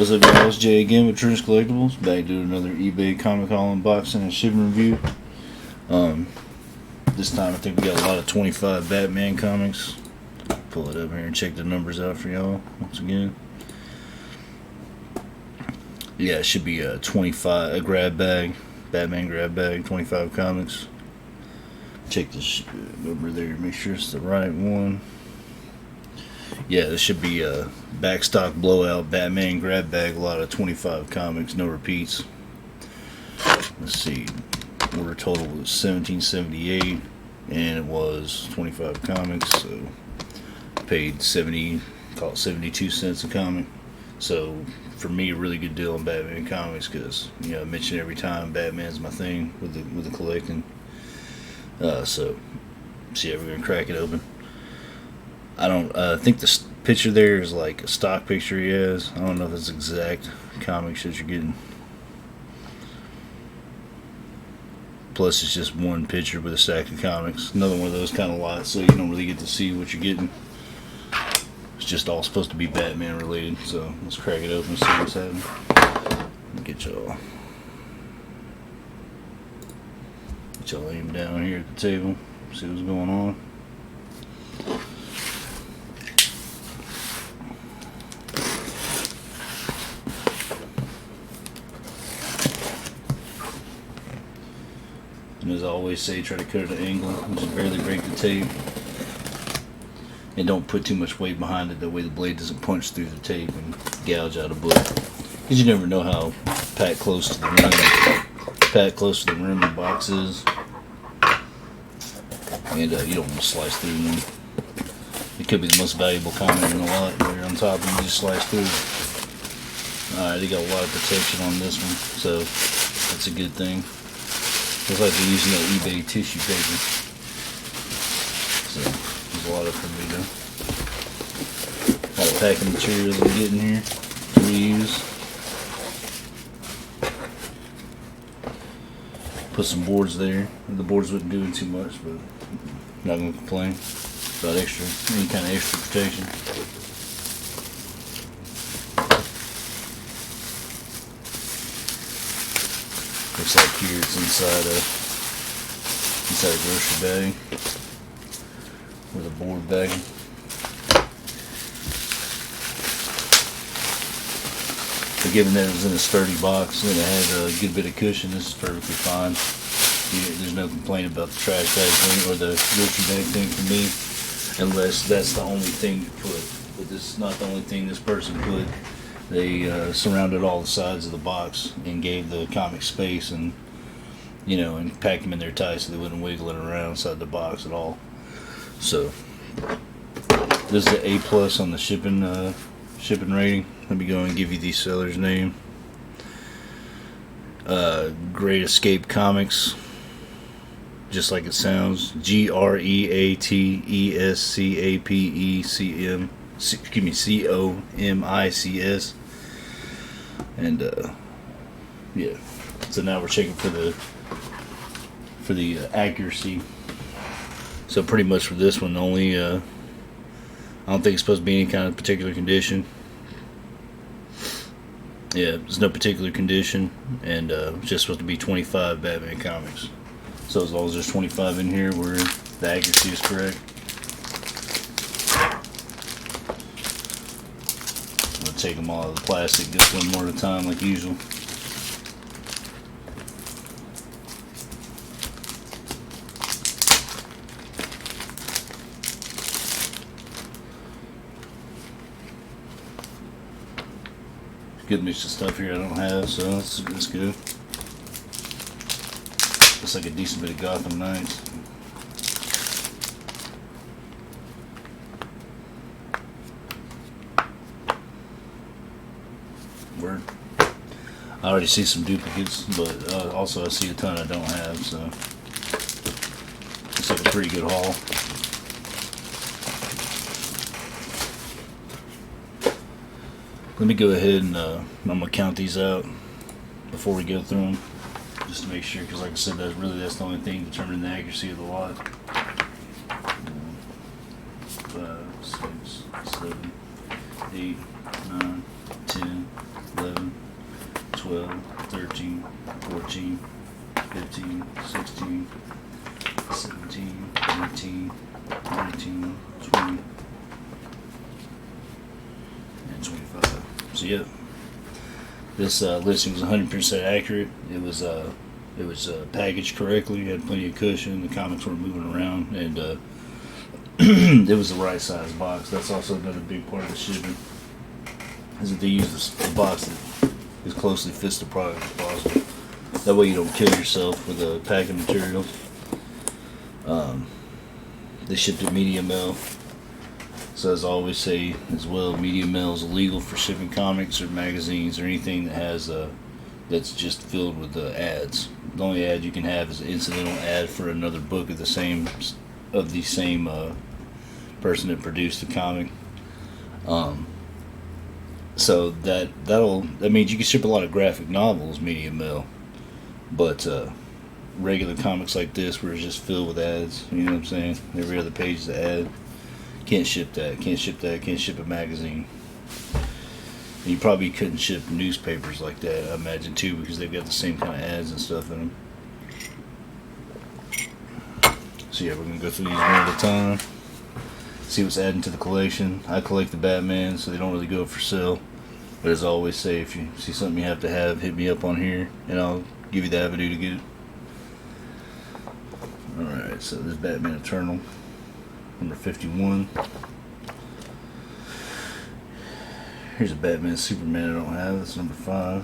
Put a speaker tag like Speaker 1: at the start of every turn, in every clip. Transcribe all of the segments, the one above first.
Speaker 1: What's up, guys? Jay again with Trench Collectibles. Back to another eBay comic haul unboxing and shipping review. This time I think we got a lot of 25 Batman comics. Pull it up here and check the numbers out for y'all once again. Yeah, it should be a 25, a grab bag, Batman grab bag, 25 comics. Check this number there, make sure it's the right one. Yeah, this should be a backstock blowout Batman grab bag, a lot of 25 comics, no repeats. Let's see, order total was $17.78 and it was 25 comics, so I paid 72 cents a comic. So for me, a really good deal on Batman comics because, you know, I mention every time Batman's my thing with the collecting. So yeah, we're gonna crack it open. I think the picture there is like a stock picture he has. I don't know if it's exact comics that you're getting. Plus, it's just one picture with a stack of comics. Another one of those kind of lots, so you don't really get to see what you're getting. It's just all supposed to be Batman related. So let's crack it open and see what's happening. Get y'all aimed down here at the table. See what's going on. And as I always say, try to cut at an angle, just barely break the tape. And don't put too much weight behind it, that way the blade doesn't punch through the tape and gouge out a book. Because you never know how packed close to the rim the box is. And you don't want to slice through one. It could be the most valuable comic in the lot. You're on top and you just slice through. Alright, they got a lot of protection on this one, so that's a good thing. Looks like they're using that eBay tissue paper. So there's a lot of it for me though. All the packing materials I'm getting here to reuse. Put some boards there. The boards wouldn't do too much, but I'm not gonna complain about any kind of extra protection. Looks like here it's inside a grocery bag with a board backing. But given that it was in a sturdy box and it had a good bit of cushion, this is perfectly fine. There's no complaint about the trash bag thing or the grocery bag thing for me, unless that's the only thing you put. But this is not the only thing this person put. They surrounded all the sides of the box and gave the comic space, and and packed them in there tight so they wouldn't wiggle it around inside the box at all. So this is the A+ on the shipping rating. Let me go and give you the seller's name. Great Escape Comics, just like it sounds. GREATESCAPECOMICS. And yeah, so now we're checking for the accuracy. So pretty much for this one, only I don't think it's supposed to be any kind of particular condition. Yeah, there's no particular condition, and it's just supposed to be 25 Batman comics. So as long as there's 25 in here, where the accuracy is correct. I'm gonna take them all out of the plastic just one more at a time, like usual. Good mix of stuff here I don't have, so that's good. Looks like a decent bit of Gotham Knights. Word. I already see some duplicates, but also I see a ton I don't have, so looks like a pretty good haul. Let me go ahead and I'm going to count these out before we go through them, just to make sure, because like I said, that's the only thing determining the accuracy of the lot. 5, 6, 7, 8, 9, 10, 10, 11, 12, 13, 14, 15, 16, 17, 18, 19, 20, and 25. So yeah, this listing was 100% accurate. It was packaged correctly. It had plenty of cushion. The comics weren't moving around, and it was the right size box. That's also another big part of the shipping, is that they use a box that as closely fits the product as possible. That way you don't kill yourself with the packing material. They shipped it medium mail. So as I always say as well, medium mail is illegal for shipping comics or magazines or anything that has that's just filled with ads. The only ad you can have is an incidental ad for another book of the same person that produced the comic. So that means you can ship a lot of graphic novels medium mail, but regular comics like this where it's just filled with ads, you know what I'm saying? Every other page is an ad. Can't ship that. Can't ship a magazine. And you probably couldn't ship newspapers like that, I imagine too, because they've got the same kind of ads and stuff in them. So yeah, we're gonna go through these one at a time. See what's adding to the collection. I collect the Batman, so they don't really go for sale. But as I always say, if you see something you have to have, hit me up on here, and I'll give you the avenue to get it. Alright, so this Batman Eternal, number 51. Here's a Batman Superman I don't have, that's number 5.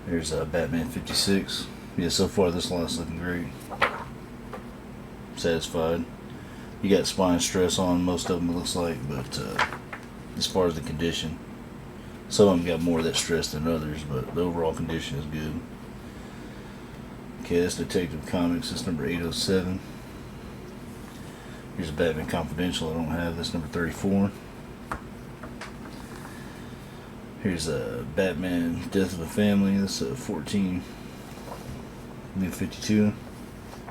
Speaker 1: Here's a Batman 56. Yeah, so far this lot's looking great. Satisfied. You got spine stress on most of them, it looks like, but as far as the condition, some of them got more of that stress than others, but the overall condition is good. Okay, that's Detective Comics, that's number 807. Here's a Batman Confidential I don't have, that's number 34. Here's a Batman Death of a Family, that's 14. New 52.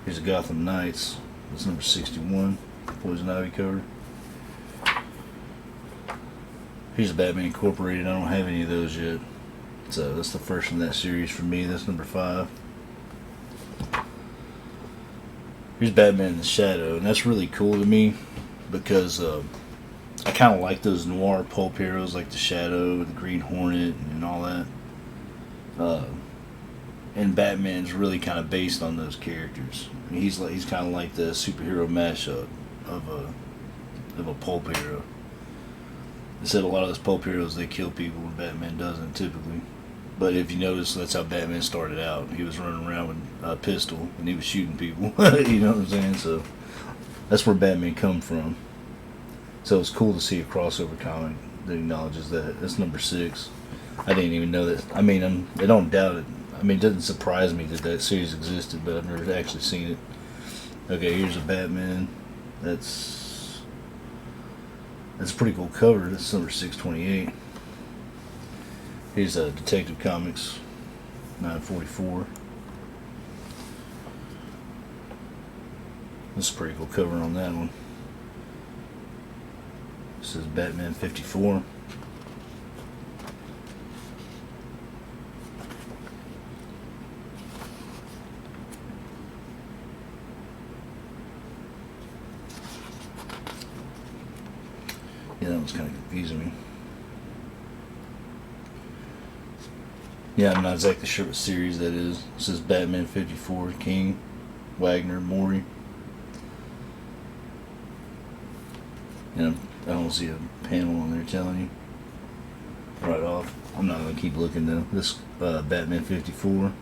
Speaker 1: Here's a Gotham Knights, that's number 61. Poison Ivy cover. Here's a Batman Incorporated, I don't have any of those yet. So that's the first in that series for me, that's number 5. Here's Batman in the Shadow, and that's really cool to me because I kind of like those noir pulp heroes like the Shadow, the Green Hornet, and all that. And Batman's really kind of based on those characters. He's kind of like the superhero mashup of a pulp hero. They said a lot of those pulp heroes, they kill people, and Batman doesn't typically. But if you notice, that's how Batman started out. He was running around with a pistol, and he was shooting people. You know what I'm saying? So that's where Batman come from. So it's cool to see a crossover comic that acknowledges that. That's number 6. I didn't even know that. I mean, I don't doubt it. I mean, it doesn't surprise me that that series existed, but I've never actually seen it. Okay, here's a Batman. That's a pretty cool cover. That's number 628. Here's a Detective Comics 944. This is a pretty cool cover on that one. This is Batman 54. Yeah, that one's kind of confusing me. Yeah, I'm not exactly sure what series that is. This is Batman 54, King, Wagner, Maury. And I don't see a panel on there telling you right off. I'm not going to keep looking though. This Batman 54.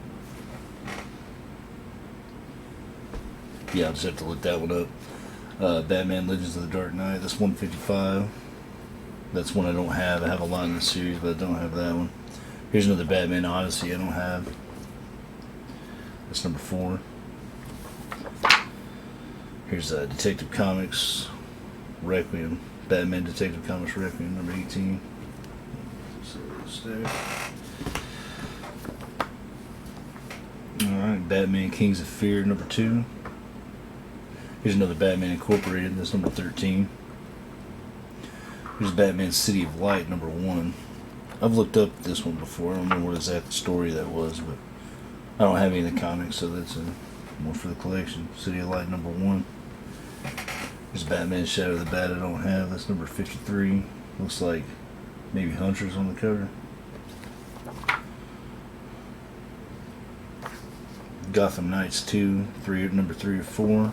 Speaker 1: Yeah, I'll just have to look that one up. Batman Legends of the Dark Knight. That's 155. That's one I don't have. I have a lot in this series, but I don't have that one. Here's another Batman Odyssey I don't have. That's number 4. Here's Detective Comics Requiem. Batman Detective Comics Requiem, number 18. So it's there. Alright, Batman Kings of Fear, number 2. Here's another Batman Incorporated. That's number 13. Here's Batman City of Light #1. I've looked up this one before. I don't remember what exact story that was, but I don't have any of the comics, so that's more for the collection. City of Light #1. There's Batman Shadow of the Bat I don't have. That's number 53. Looks like maybe Hunter's on the cover. Gotham Knights 2, number 3 or 4.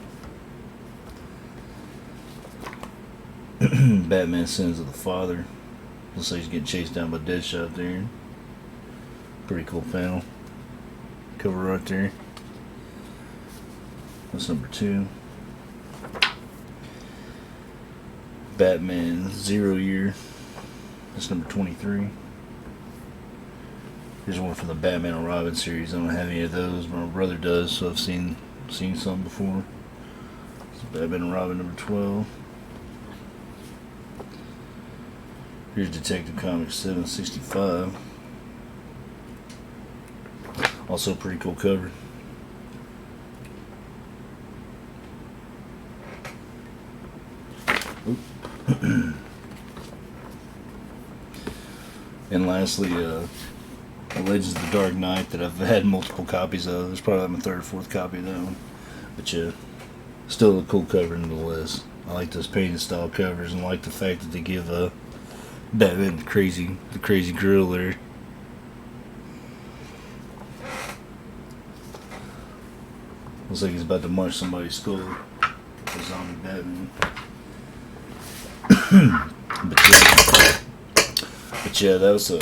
Speaker 1: Batman Sins of the Father. Looks like he's getting chased down by Deadshot there. Pretty cool panel. Cover right there. That's number 2. Batman 0 Year. That's number 23. Here's one from the Batman and Robin series. I don't have any of those, but my brother does, so I've seen some before. It's Batman and Robin number 12. Here's Detective Comics 765. Also a pretty cool cover. And lastly, Legends of the Dark Knight that I've had multiple copies of. There's probably like my 3rd or 4th copy of that one. But yeah, still a cool cover nonetheless. I like those painted style covers, and I like the fact that they give Batman the crazy grill there. Looks like he's about to munch somebody's skull. The zombie Batman. But yeah, that was a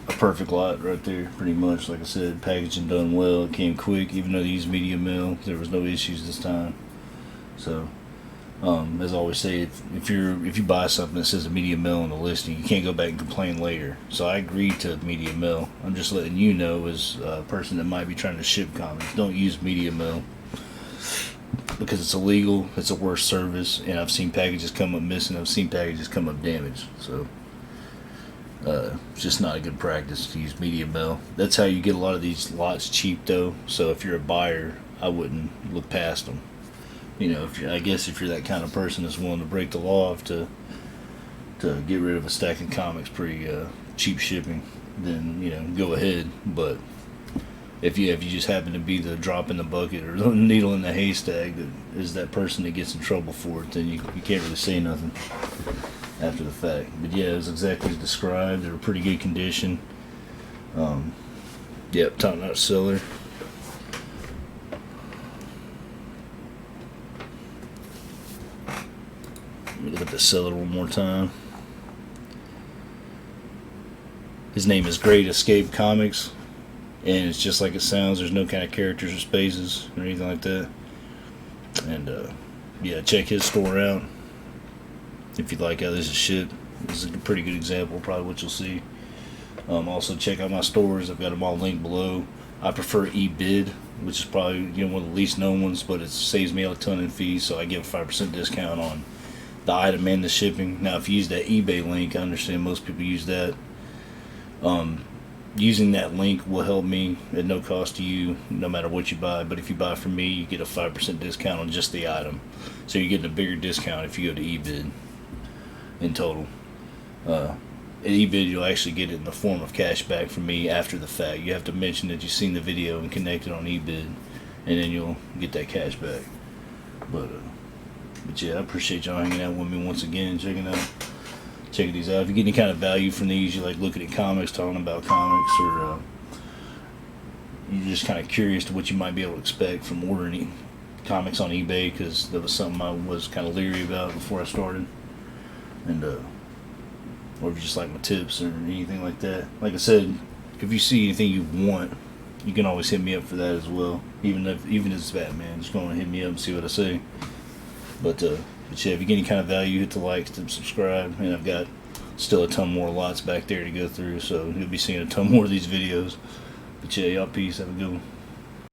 Speaker 1: perfect lot right there, pretty much. Like I said, packaging done well. It came quick, even though they used medium mail. There was no issues this time. So, as I always say, if you buy something that says a medium mail on the listing, you can't go back and complain later. So I agreed to medium mail. I'm just letting you know, as a person that might be trying to ship comics, don't use medium mail because it's illegal. It's a worse service, and I've seen packages come up missing. I've seen packages come up damaged. So it's just not a good practice to use medium mail. That's how you get a lot of these lots cheap, though. So if you're a buyer, I wouldn't look past them. You know, I guess if you're that kind of person that's willing to break the law to get rid of a stack of comics pretty cheap shipping, then, you know, go ahead. But if you just happen to be the drop in the bucket or the needle in the haystack that is that person that gets in trouble for it, then you can't really say nothing after the fact. But yeah, it was exactly as described. They were pretty good condition. Yep, top-notch seller. Let me look at the seller one more time. His name is Great Escape Comics, and it's just like it sounds. There's no kind of characters or spaces or anything like that. And yeah, check his store out if you like how this is shipped. This is a pretty good example, probably what you'll see. Also check out my stores. I've got them all linked below. I prefer eBid, which is probably, you know, one of the least known ones, but it saves me a ton in fees, so I give a 5% discount on the item and the shipping. Now, if you use that eBay link, I understand most people use that. Using that link will help me at no cost to you, no matter what you buy. But if you buy from me, you get a 5% discount on just the item. So you're getting a bigger discount if you go to eBid in total. At eBid, you'll actually get it in the form of cash back from me after the fact. You have to mention that you've seen the video and connect it on eBid, and then you'll get that cash back. But yeah, I appreciate y'all hanging out with me once again, checking these out. If you get any kind of value from these, you like looking at comics, talking about comics, or you're just kind of curious to what you might be able to expect from ordering comics on eBay, because that was something I was kind of leery about before I started. And or if you just like my tips or anything like that. Like I said, if you see anything you want, you can always hit me up for that as well. Even if it's Batman, just go and hit me up and see what I say. But yeah, if you get any kind of value, hit the like, subscribe, and I've got still a ton more lots back there to go through, so you'll be seeing a ton more of these videos. But yeah, y'all peace, have a good one.